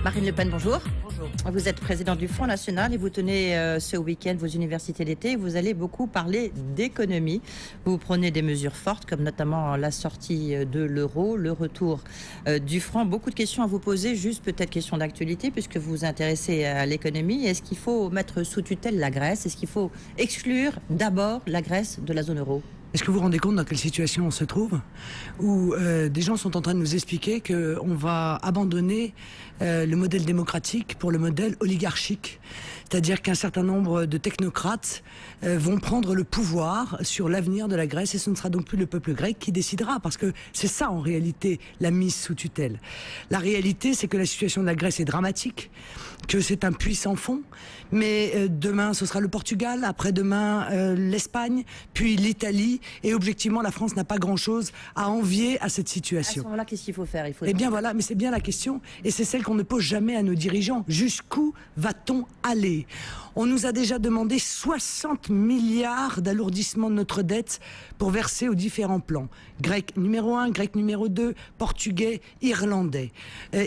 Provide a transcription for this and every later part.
Marine Le Pen, bonjour. Bonjour. Vous êtes présidente du Front National et vous tenez ce week-end vos universités d'été. Vous allez beaucoup parler d'économie. Vous prenez des mesures fortes, comme notamment la sortie de l'euro, le retour du franc. Beaucoup de questions à vous poser, juste peut-être question d'actualité, puisque vous vous intéressez à l'économie. Est-ce qu'il faut mettre sous tutelle la Grèce? Est-ce qu'il faut exclure d'abord la Grèce de la zone euro? Est-ce que vous vous rendez compte dans quelle situation on se trouve? Où des gens sont en train de nous expliquer qu'on va abandonner le modèle démocratique pour le modèle oligarchique. C'est-à-dire qu'un certain nombre de technocrates vont prendre le pouvoir sur l'avenir de la Grèce et ce ne sera donc plus le peuple grec qui décidera, parce que c'est ça en réalité la mise sous tutelle. La réalité, c'est que la situation de la Grèce est dramatique, que c'est un puits sans fond, mais demain ce sera le Portugal, après-demain l'Espagne, puis l'Italie, et objectivement la France n'a pas grand-chose à envier à cette situation. À ce moment-là, qu'est-ce qu'il faut faire? Eh bien voilà, mais c'est bien la question, et c'est celle qu'on ne pose jamais à nos dirigeants. Jusqu'où va-t-on aller? On nous a déjà demandé 60 milliards d'alourdissement de notre dette pour verser aux différents plans. Grec numéro 1, grec numéro 2, portugais, irlandais.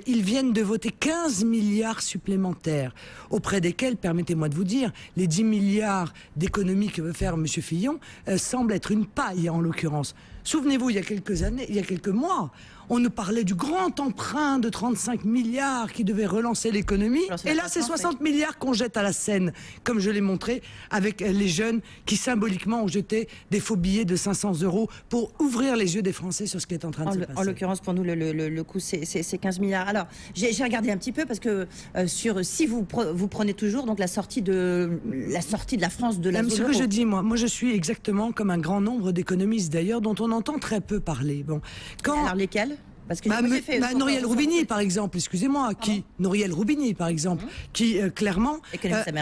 Ils viennent de voter 15 milliards supplémentaires, auprès desquels, permettez-moi de vous dire, les 10 milliards d'économies que veut faire M. Fillon semblent être une paille en l'occurrence. Souvenez-vous, il y a quelques années, il y a quelques mois, on nous parlait du grand emprunt de 35 milliards qui devait relancer l'économie. Et là, c'est 60 milliards qu'on jette à la Seine, comme je l'ai montré, avec les jeunes qui symboliquement ont jeté des faux billets de 500 € pour ouvrir les yeux des Français sur ce qui est en train de se passer. En l'occurrence, pour nous, le coût, c'est 15 milliards. Alors, j'ai regardé un petit peu parce que si vous prenez toujours donc la sortie de la France de la zone euro. Ce que je dis, moi je suis exactement comme un grand nombre d'économistes d'ailleurs, dont on entend très peu parler. Bon, alors lesquels? Parce que Nouriel Roubini, par exemple, excusez-moi, Nouriel Roubini, par exemple, qui clairement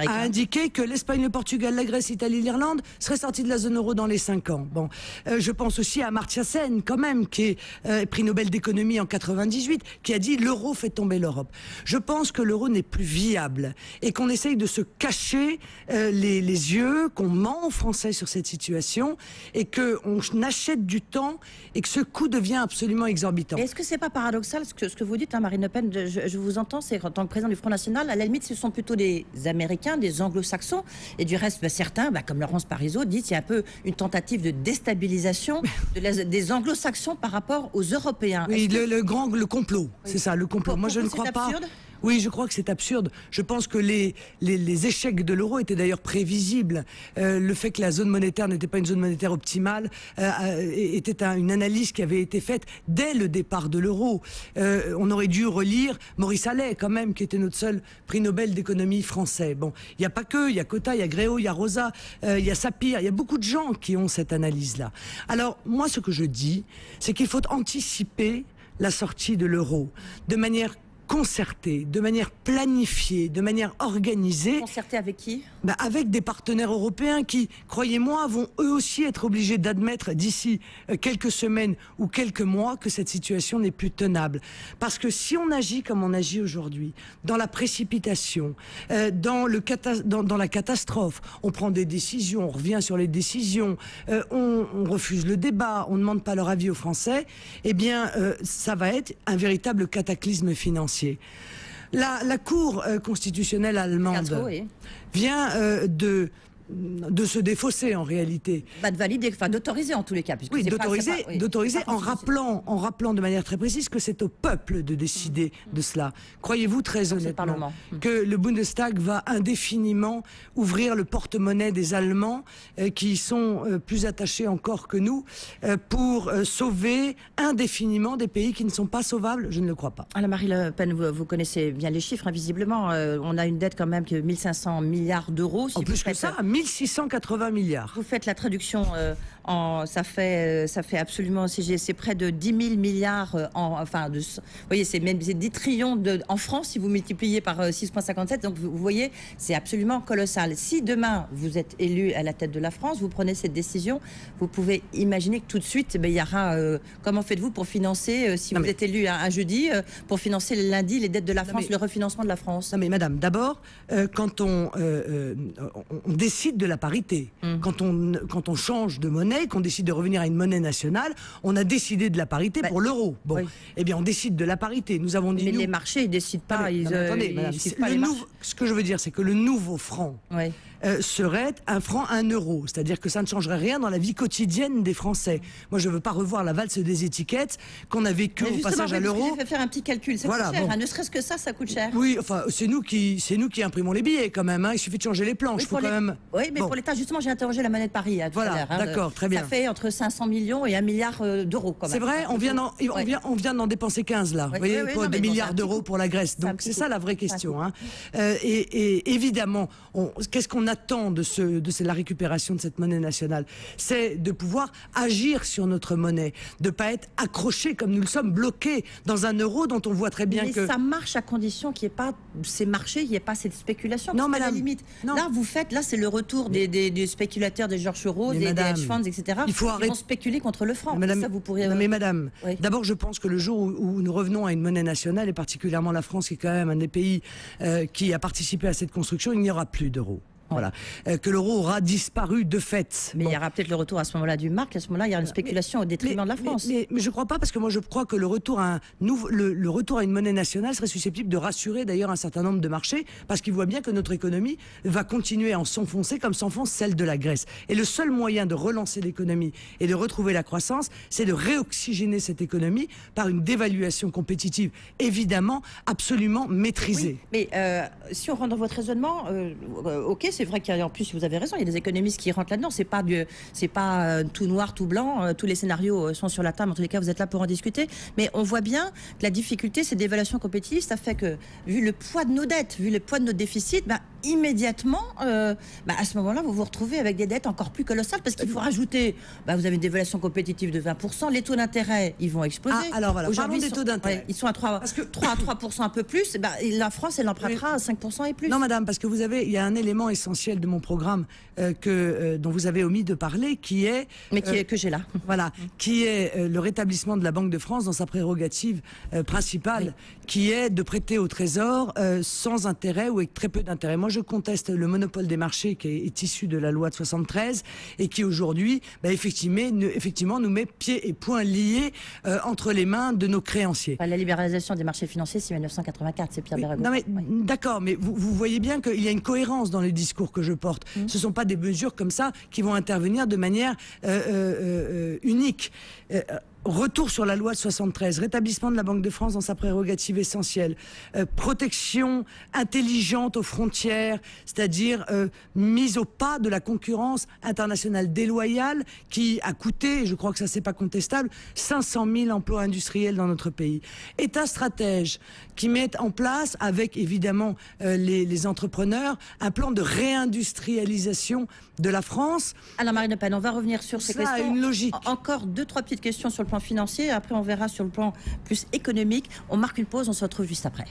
a indiqué que l'Espagne, le Portugal, la Grèce, l'Italie, l'Irlande seraient sortis de la zone euro dans les 5 ans. Bon, je pense aussi à Amartya Sen, quand même, qui est prix Nobel d'économie en 98, qui a dit l'euro fait tomber l'Europe. Je pense que l'euro n'est plus viable et qu'on essaye de se cacher les yeux, qu'on ment aux Français sur cette situation et qu'on achète du temps et que ce coût devient absolument exorbitant. Est-ce que c'est pas paradoxal ce que vous dites, hein, Marine Le Pen? Je vous entends, c'est en tant que président du Front National, à la limite, ce sont plutôt des Américains, des Anglo-Saxons, et du reste, certains, comme Laurence Parisot, disent qu'il y a un peu une tentative de déstabilisation des Anglo-Saxons par rapport aux Européens. Oui, le complot, c'est ça, le complot. Moi, je ne crois pas. Oui, je crois que c'est absurde. Je pense que les échecs de l'euro étaient d'ailleurs prévisibles. Le fait que la zone monétaire n'était pas une zone monétaire optimale était une analyse qui avait été faite dès le départ de l'euro. On aurait dû relire Maurice Allais, quand même, qui était notre seul prix Nobel d'économie français. Bon, il n'y a pas que, il y a Cotta, il y a Gréau, il y a Rosa, il y a Sapir, il y a beaucoup de gens qui ont cette analyse-là. Alors, moi, ce que je dis, c'est qu'il faut anticiper la sortie de l'euro de manière concertée, de manière planifiée, de manière organisée. Concertée avec qui? Avec des partenaires européens qui, croyez-moi, vont eux aussi être obligés d'admettre d'ici quelques semaines ou quelques mois que cette situation n'est plus tenable. Parce que si on agit comme on agit aujourd'hui, dans la précipitation, dans la catastrophe, on prend des décisions, on revient sur les décisions, on refuse le débat, on ne demande pas leur avis aux Français, eh bien, ça va être un véritable cataclysme financier. La Cour constitutionnelle allemande vient de se défausser en réalité. De valider, enfin d'autoriser en tous les cas. Oui, d'autoriser en rappelant de manière très précise que c'est au peuple de décider de cela. Croyez-vous très honnêtement que le Bundestag va indéfiniment ouvrir le porte-monnaie des Allemands qui sont plus attachés encore que nous pour sauver indéfiniment des pays qui ne sont pas sauvables? Je ne le crois pas. Alors Marine Le Pen, vous connaissez bien les chiffres, hein, visiblement. On a une dette quand même de 1500 milliards d'euros. En plus que ça, 1680 milliards. Vous faites la traduction ça fait absolument, c'est près de 10 000 milliards vous voyez, c'est 10 trillions en France si vous multipliez par 6,57. Donc vous voyez, c'est absolument colossal. Si demain vous êtes élu à la tête de la France, vous prenez cette décision, vous pouvez imaginer que tout de suite, il y aura. Comment faites-vous pour financer, si vous êtes élu un jeudi, pour financer le lundi les dettes de la France, le refinancement de la France? Non mais madame, d'abord, quand on décide décide de la parité. Quand on change de monnaie, qu'on décide de revenir à une monnaie nationale, on a décidé de la parité pour l'euro. Bon, eh bien, on décide de la parité. Nous avons dit... Mais les marchés, ils décident pas. Attendez, madame, ce que je veux dire, c'est que le nouveau franc serait un franc, 1 euro. C'est-à-dire que ça ne changerait rien dans la vie quotidienne des Français. Moi, je ne veux pas revoir la valse des étiquettes qu'on a vécue au passage à l'euro. J'ai fait faire un petit calcul. Ça coûte cher. Ne serait-ce que ça coûte cher. Oui, enfin, c'est nous qui imprimons les billets quand même. Il suffit de changer les planches. Oui, mais pour l'État, justement, j'ai interrogé la monnaie de Paris tout à l'heure. D'accord, très bien. Ça fait entre 500 millions et 1 milliard d'euros quand même. C'est vrai, on vient d'en dépenser 15 là. Vous voyez, des milliards d'euros pour la Grèce. Donc c'est ça la vraie question. Et évidemment, qu'est-ce qu'on attend de la récupération de cette monnaie nationale? C'est de pouvoir agir sur notre monnaie, de ne pas être accroché comme nous le sommes, bloqués dans un euro dont on voit très bien que... Mais ça marche à condition qu'il n'y ait pas ces marchés, il n'y ait pas cette spéculation. Non, madame. À la limite. Non. Là, c'est le retour des spéculateurs, des Georges Soros, des hedge funds, etc. Il faut arrêter. Ils vont spéculer contre le franc. Madame, ça, vous pourriez... Non, mais madame, d'abord, je pense que le jour où nous revenons à une monnaie nationale, et particulièrement la France, qui est quand même un des pays qui a participé à cette construction, il n'y aura plus d'euros. Voilà. Que l'euro aura disparu de fait. Mais il y aura peut-être le retour à ce moment-là du marque, à ce moment-là il y a une spéculation au détriment de la France. Mais je ne crois pas, parce que moi je crois que le retour à une monnaie nationale serait susceptible de rassurer d'ailleurs un certain nombre de marchés, parce qu'ils voient bien que notre économie va continuer à s'enfoncer comme s'enfonce celle de la Grèce. Et le seul moyen de relancer l'économie et de retrouver la croissance, c'est de réoxygéner cette économie par une dévaluation compétitive, évidemment, absolument maîtrisée. Oui, mais si on rentre dans votre raisonnement, ok, c'est vrai qu'en plus, vous avez raison, il y a des économistes qui rentrent là-dedans. C'est pas tout noir, tout blanc. Tous les scénarios sont sur la table. En tous les cas, vous êtes là pour en discuter. Mais on voit bien que la difficulté, c'est d'évaluation compétitive. Ça fait que, vu le poids de nos dettes, vu le poids de nos déficits, immédiatement, à ce moment-là, vous vous retrouvez avec des dettes encore plus colossales, parce qu'il faut rajouter, vous avez une dévaluation compétitive de 20%, les taux d'intérêt, ils vont exploser. Alors voilà, parlons des taux d'intérêt. Ils sont à 3% un peu plus. La France, elle empruntera à 5% et plus. Non, madame, parce que il y a un élément essentiel de mon programme dont vous avez omis de parler, qui est... Mais que j'ai là. Voilà, qui est le rétablissement de la Banque de France dans sa prérogative principale, qui est de prêter au Trésor sans intérêt ou avec très peu d'intérêt. Moi, je conteste le monopole des marchés qui est issu de la loi de 73 et qui aujourd'hui, effectivement, nous met pieds et poings liés entre les mains de nos créanciers. La libéralisation des marchés financiers, c'est 1984, c'est Pierre Bérégovoy. Non mais d'accord, mais vous voyez bien qu'il y a une cohérence dans le discours que je porte. Ce ne sont pas des mesures comme ça qui vont intervenir de manière unique. Retour sur la loi de 73, rétablissement de la Banque de France dans sa prérogative essentielle, protection intelligente aux frontières, c'est-à-dire mise au pas de la concurrence internationale déloyale qui a coûté, je crois que ça c'est pas contestable, 500 000 emplois industriels dans notre pays. État stratège qui met en place, avec évidemment les entrepreneurs, un plan de réindustrialisation de la France. Alors Marine Le Pen, on va revenir sur ces questions. Ça a une logique. Encore 2-3 petites questions sur le plan financier, après on verra sur le plan plus économique. On marque une pause, on se retrouve juste après.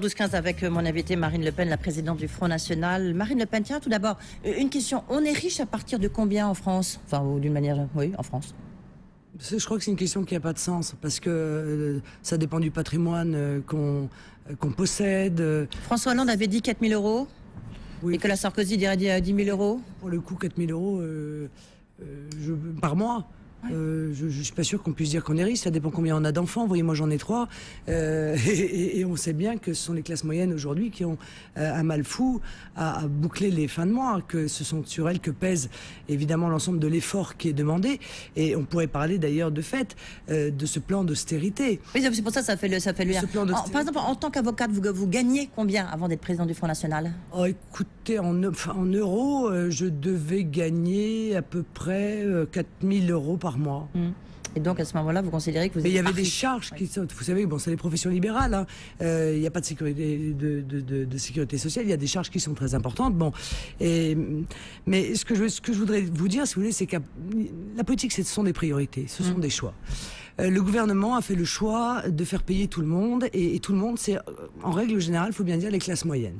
12-15 avec mon invitée Marine Le Pen, la présidente du Front National. Marine Le Pen, tiens, tout d'abord, une question. On est riche à partir de combien en France? Enfin, d'une manière, oui, en France. Je crois que c'est une question qui n'a pas de sens, parce que ça dépend du patrimoine qu'on possède. François Hollande avait dit 4 000 euros, oui. Nicolas Sarkozy dirait 10 000 euros. Pour le coup, 4 000 euros par mois. Je suis pas sûr qu'on puisse dire qu'on est riche, ça dépend combien on a d'enfants. Vous voyez, moi j'en ai 3 et on sait bien que ce sont les classes moyennes aujourd'hui qui ont un mal fou à boucler les fins de mois, que ce sont sur elles que pèse évidemment l'ensemble de l'effort qui est demandé, et on pourrait parler d'ailleurs de fait de ce plan d'austérité. Oui, c'est pour ça ça fait le par exemple, en tant qu'avocate, vous gagnez combien avant d'être président du Front National? Écoutez, en euros, je devais gagner à peu près 4 000 euros par mois. Et donc à ce moment-là, vous considérez que vous... Mais il y avait des charges qui sont... Vous savez, bon, c'est les professions libérales. Il n'y a pas de sécurité, de sécurité sociale. Il y a des charges qui sont très importantes. Bon, mais ce que je voudrais vous dire, si vous voulez, c'est que la politique, ce sont des priorités, ce sont des choix. Le gouvernement a fait le choix de faire payer tout le monde, et tout le monde, c'est en règle générale, il faut bien dire, les classes moyennes.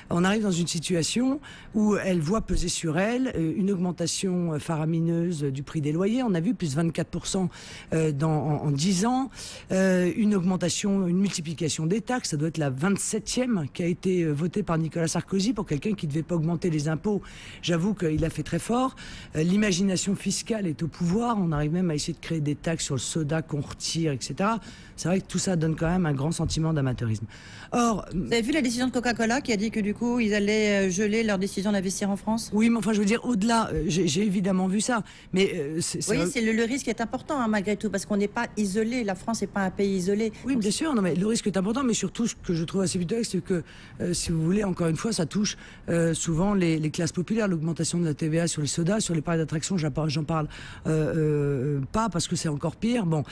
On arrive dans une situation où elle voit peser sur elle une augmentation faramineuse du prix des loyers. On a vu plus 24% en 10 ans, une augmentation, une multiplication des taxes. Ça doit être la 27e qui a été votée par Nicolas Sarkozy pour quelqu'un qui ne devait pas augmenter les impôts. J'avoue qu'il a fait très fort. L'imagination fiscale est au pouvoir. On arrive même à essayer de créer des taxes sur le soda qu'on retire, etc. C'est vrai que tout ça donne quand même un grand sentiment d'amateurisme. Or, vous avez vu la décision de Coca-Cola qui a dit que du coup ils allaient geler leur décision d'investir en France? Oui, mais enfin je veux dire, au-delà, j'ai évidemment vu ça. Mais oui, le risque est important malgré tout, parce qu'on n'est pas isolé. La France n'est pas un pays isolé. Oui, bien sûr, non, mais le risque est important, mais surtout ce que je trouve assez pittoresque, c'est que, si vous voulez, encore une fois, ça touche souvent les classes populaires. L'augmentation de la TVA sur les sodas, sur les parcs d'attractions, j'en parle pas parce que c'est encore pire. Bon,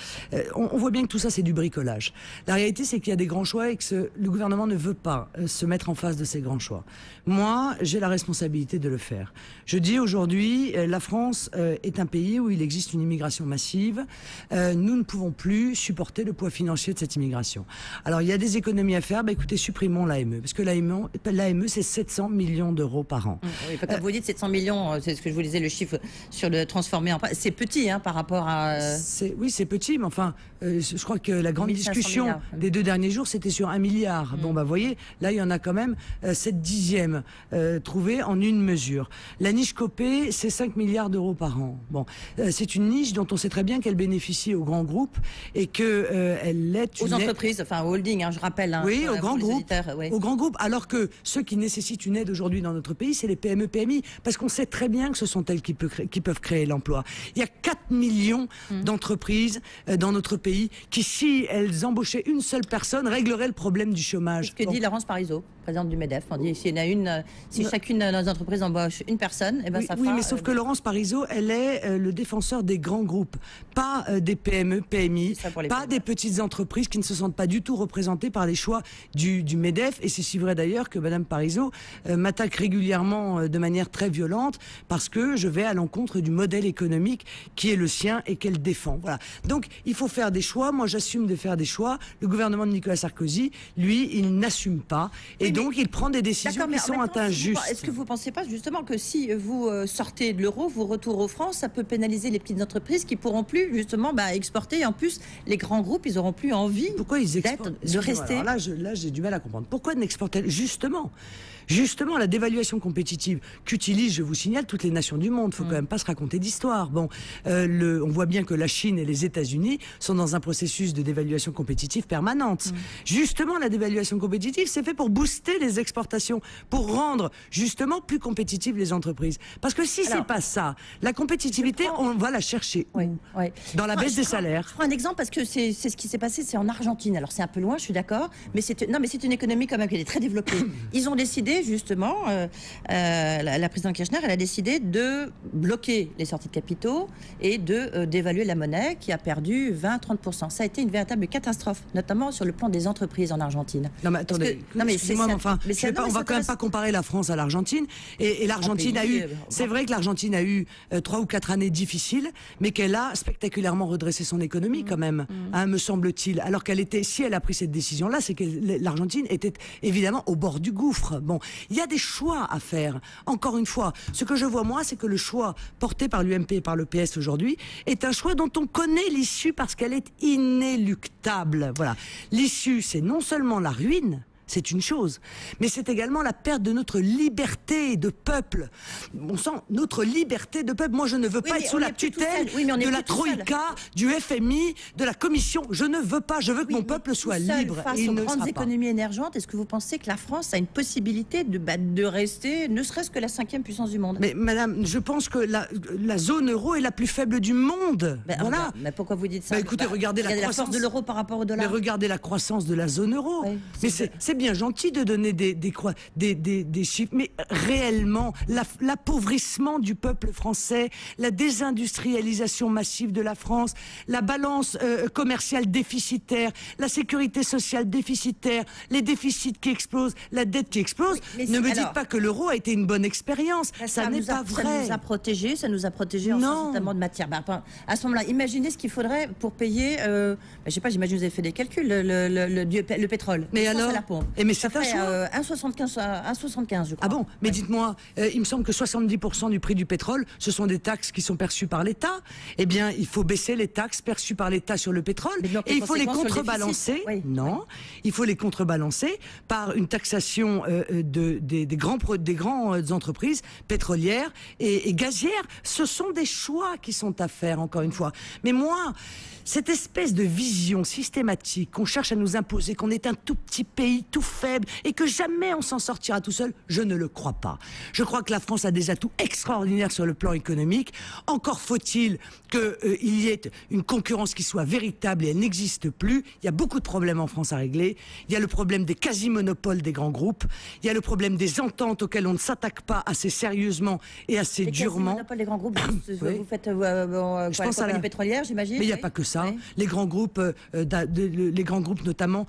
on voit bien que tout ça, c'est du bricolage. La réalité, c'est qu'il y a des grands choix et que le gouvernement ne veut pas se mettre en face de ces grands choix. Moi, j'ai la responsabilité de le faire. Je dis aujourd'hui, la France est un pays où il existe une immigration massive. Nous ne pouvons plus supporter le poids financier de cette immigration. Alors, il y a des économies à faire. Bah, écoutez, supprimons l'AME. Parce que l'AME, c'est 700 millions d'euros par an. Oui, quand vous dites 700 millions, c'est ce que je vous disais, le chiffre sur le transformé en... C'est petit par rapport à... Oui, c'est petit, mais enfin, je crois que la grande discussion des 2 derniers jours, c'était sur 1 milliard. Bon, bah, vous voyez, là, il y en a quand même 7/10 trouvés en une mesure. La niche Copé, c'est 5 milliards d'euros par an. Bon, c'est une niche dont on sait très bien qu'elle bénéficie aux grands groupes et qu'elle est... Aux entreprises, enfin, aux holdings, je rappelle. Oui, aux grands groupes. Oui. Aux grands groupes, alors que ceux qui nécessitent une aide aujourd'hui dans notre pays, c'est les PME, PMI, parce qu'on sait très bien que ce sont elles qui peuvent créer l'emploi. Il y a 4 millions d'entreprises dans notre pays qui, si elles embauchaient une seule personne, régleraient le problème du chômage. C'est ce que dit Laurence Parisot, présidente du MEDEF. On dit si chacune de nos entreprises embauche une personne, eh ben, ça fera... Oui, mais sauf que Laurence Parisot, elle est le défenseur des grands groupes, pas des PME, PMI, pas des petites entreprises qui ne se sentent pas du tout représentées par les choix du MEDEF. Et c'est si vrai d'ailleurs que Madame Parisot m'attaque régulièrement de manière très violente parce que je vais à l'encontre du modèle économique qui est le sien et qu'elle défend. Voilà. Donc, il faut faire des choix. Moi, j'assume de faire des choix. Le gouvernement de Nicolas Sarkozy, lui, il n'assume pas. Et donc, il prend des décisions qui sont injustes. Est-ce que vous ne pensez pas justement que si vous sortez de l'euro, vous retournez aux France, ça peut pénaliser les petites entreprises qui pourront plus justement exporter, et en plus les grands groupes, ils auront plus envie de rester. Alors là, j'ai du mal à comprendre. Pourquoi n'exporter Justement, la dévaluation compétitive qu'utilisent, je vous signale, toutes les nations du monde. Il faut quand même pas se raconter d'histoire. Bon, on voit bien que la Chine et les États-Unis sont dans un processus de dévaluation compétitive permanente. Justement, la dévaluation compétitive, c'est fait pour booster les exportations, pour rendre justement plus compétitives les entreprises. Parce que si c'est pas ça, la compétitivité, on va la chercher où? Dans la baisse des salaires. Je prends un exemple parce que c'est ce qui s'est passé, c'est en Argentine. Alors c'est un peu loin, je suis d'accord, mais c'est une économie quand même qui est très développée. Ils ont décidé justement, la présidente Kirchner, elle a décidé de bloquer les sorties de capitaux et d'évaluer la monnaie qui a perdu 20-30%. Ça a été une véritable catastrophe, notamment sur le plan des entreprises en Argentine. Non mais attendez, excusez-moi, on va quand même pas comparer la France à l'Argentine. Et l'Argentine a eu, c'est vrai que l'Argentine a eu 3 ou 4 années difficiles, mais qu'elle a spectaculairement redressé son économie quand même, me semble-t-il. Alors qu'elle était, si elle a pris cette décision-là, c'est que l'Argentine était évidemment au bord du gouffre. Bon, il y a des choix à faire. Encore une fois, ce que je vois moi, c'est que le choix porté par l'UMP et par le PS aujourd'hui est un choix dont on connaît l'issue parce qu'elle est inéluctable. Voilà. L'issue, c'est non seulement la ruine, c'est une chose, mais c'est également la perte de notre liberté de peuple. On sent notre liberté de peuple. Moi, je ne veux pas être sous la tutelle de la Troïka, du FMI, de la Commission. Je ne veux pas. Je veux que mon peuple soit libre. Face aux grandes économies émergentes, est-ce que vous pensez que la France a une possibilité de rester, ne serait-ce que la 5e puissance du monde? Mais madame, je pense que la zone euro est la plus faible du monde. Voilà. Mais pourquoi vous dites ça? Écoutez, regardez la croissance de l'euro par rapport au dollar. Mais regardez la croissance de la zone euro. Mais c'est bien gentil de donner des chiffres, mais réellement, l'appauvrissement du peuple français, la désindustrialisation massive de la France, la balance commerciale déficitaire, la sécurité sociale déficitaire, les déficits qui explosent, la dette qui explose. Oui, ne me dites pas que l'euro a été une bonne expérience. Ça n'est pas vrai. Ça nous a protégés en sens notamment de matière. À ce moment-là, imaginez ce qu'il faudrait pour payer, je sais pas, j'imagine que vous avez fait des calculs, le pétrole. Mais alors à la pompe. Et mais ça ferait 1,75 je crois. Ah bon? Mais ouais. Dites-moi, il me semble que 70% du prix du pétrole, ce sont des taxes qui sont perçues par l'État. Eh bien, il faut baisser les taxes perçues par l'État sur le pétrole. Et il faut les contrebalancer. Oui. Non, il faut les contrebalancer par une taxation des grandes entreprises pétrolières et gazières. Ce sont des choix qui sont à faire, encore une fois. Mais moi, cette espèce de vision systématique qu'on cherche à nous imposer, qu'on est un tout petit pays, tout faible, et que jamais on s'en sortira tout seul, je ne le crois pas. Je crois que la France a des atouts extraordinaires sur le plan économique. Encore faut-il qu'il y ait une concurrence qui soit véritable, et elle n'existe plus. Il y a beaucoup de problèmes en France à régler. Il y a le problème des quasi-monopoles des grands groupes. Il y a le problème des ententes auxquelles on ne s'attaque pas assez sérieusement et assez durement. Les quasi-monopoles des grands groupes, oui. Vous faites je pense à la pétrolière, j'imagine. Mais il n'y a pas que ça. Oui. Les grands groupes, notamment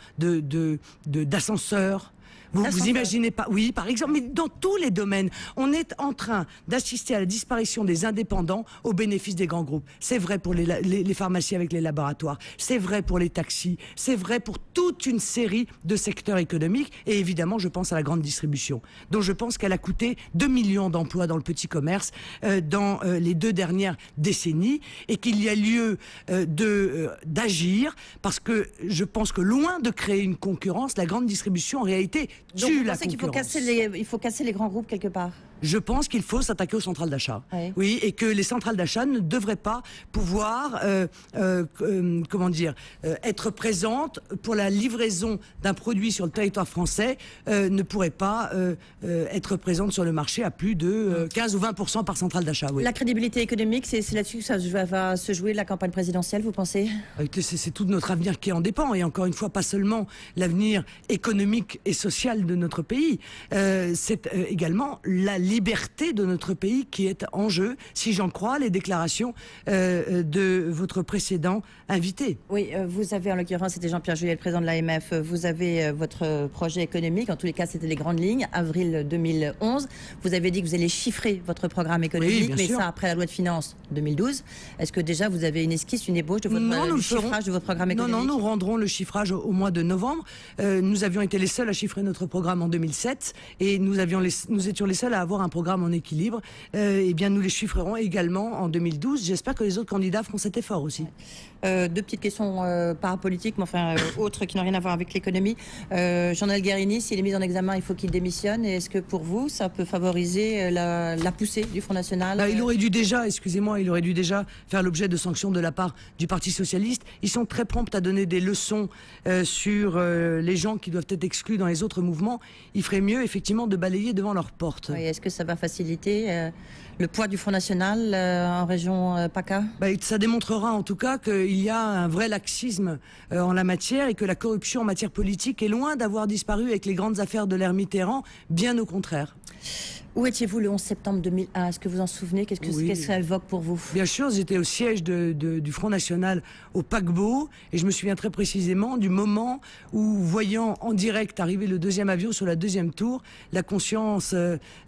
d'ascenseurs. Vous imaginez pas, oui, par exemple, mais dans tous les domaines, on est en train d'assister à la disparition des indépendants au bénéfice des grands groupes. C'est vrai pour les pharmacies avec les laboratoires, c'est vrai pour les taxis, c'est vrai pour toute une série de secteurs économiques, et évidemment, je pense à la grande distribution, dont je pense qu'elle a coûté 2 millions d'emplois dans le petit commerce dans les 2 dernières décennies, et qu'il y a lieu d'agir, parce que je pense que loin de créer une concurrence, la grande distribution, en réalité, donc, vous pensez qu'il faut casser les grands groupes quelque part? Je pense qu'il faut s'attaquer aux centrales d'achat. Oui. Oui, et que les centrales d'achat ne devraient pas pouvoir, être présentes pour la livraison d'un produit sur le territoire français, ne pourraient pas être présentes sur le marché à plus de 15 ou 20% par centrale d'achat. Oui. La crédibilité économique, c'est là-dessus que ça va se jouer la campagne présidentielle, vous pensez? C'est tout notre avenir qui en dépend, et encore une fois, pas seulement l'avenir économique et social de notre pays, c'est également la liberté de notre pays qui est en jeu, si j'en crois les déclarations de votre précédent invité. Oui, vous avez, en l'occurrence, c'était Jean-Pierre Jouyet, le président de l'AMF, vous avez votre projet économique, en tous les cas c'était les grandes lignes, avril 2011, vous avez dit que vous allez chiffrer votre programme économique, oui, mais sûr. Ça après la loi de finances 2012. Est-ce que déjà vous avez une esquisse, une ébauche de votre chiffrage de votre programme économique? Non, nous rendrons le chiffrage au mois de novembre. Nous avions été les seuls à chiffrer notre programme en 2007, et nous étions les seuls à avoir un programme en équilibre. Eh bien, nous les chiffrerons également en 2012. J'espère que les autres candidats feront cet effort aussi. 2 petites questions parapolitiques, mais enfin autres qui n'ont rien à voir avec l'économie. Jean-Noël Guérini, s'il est mis en examen, il faut qu'il démissionne. Et est-ce que pour vous, ça peut favoriser la poussée du Front National? Il aurait dû déjà, faire l'objet de sanctions de la part du Parti Socialiste. Ils sont très prompts à donner des leçons sur les gens qui doivent être exclus dans les autres mouvements. Il ferait mieux, effectivement, de balayer devant leur porte. Oui, est-ce que ça va faciliter le poids du Front National en région PACA? Ça démontrera en tout cas qu'il y a un vrai laxisme en la matière, et que la corruption en matière politique est loin d'avoir disparu avec les grandes affaires de l'ère Mitterrand, bien au contraire. Où étiez-vous le 11 septembre 2001? Est-ce que vous en souvenez? Qu'est-ce que ça évoque pour vous? Bien sûr, j'étais au siège du Front National au paquebot, et je me souviens très précisément du moment où, voyant en direct arriver le 2e avion sur la 2e tour, la conscience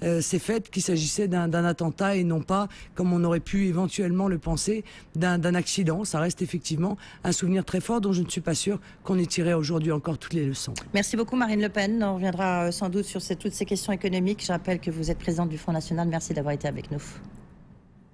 s'est faite qu'il s'agissait d'un attentat, et non pas, comme on aurait pu éventuellement le penser, d'un accident. Ça reste effectivement un souvenir très fort dont je ne suis pas sûr qu'on ait tiré aujourd'hui encore toutes les leçons. Merci beaucoup Marine Le Pen. On reviendra sans doute sur toutes ces questions économiques. Je rappelle que vous êtes présidente du Front National. Merci d'avoir été avec nous.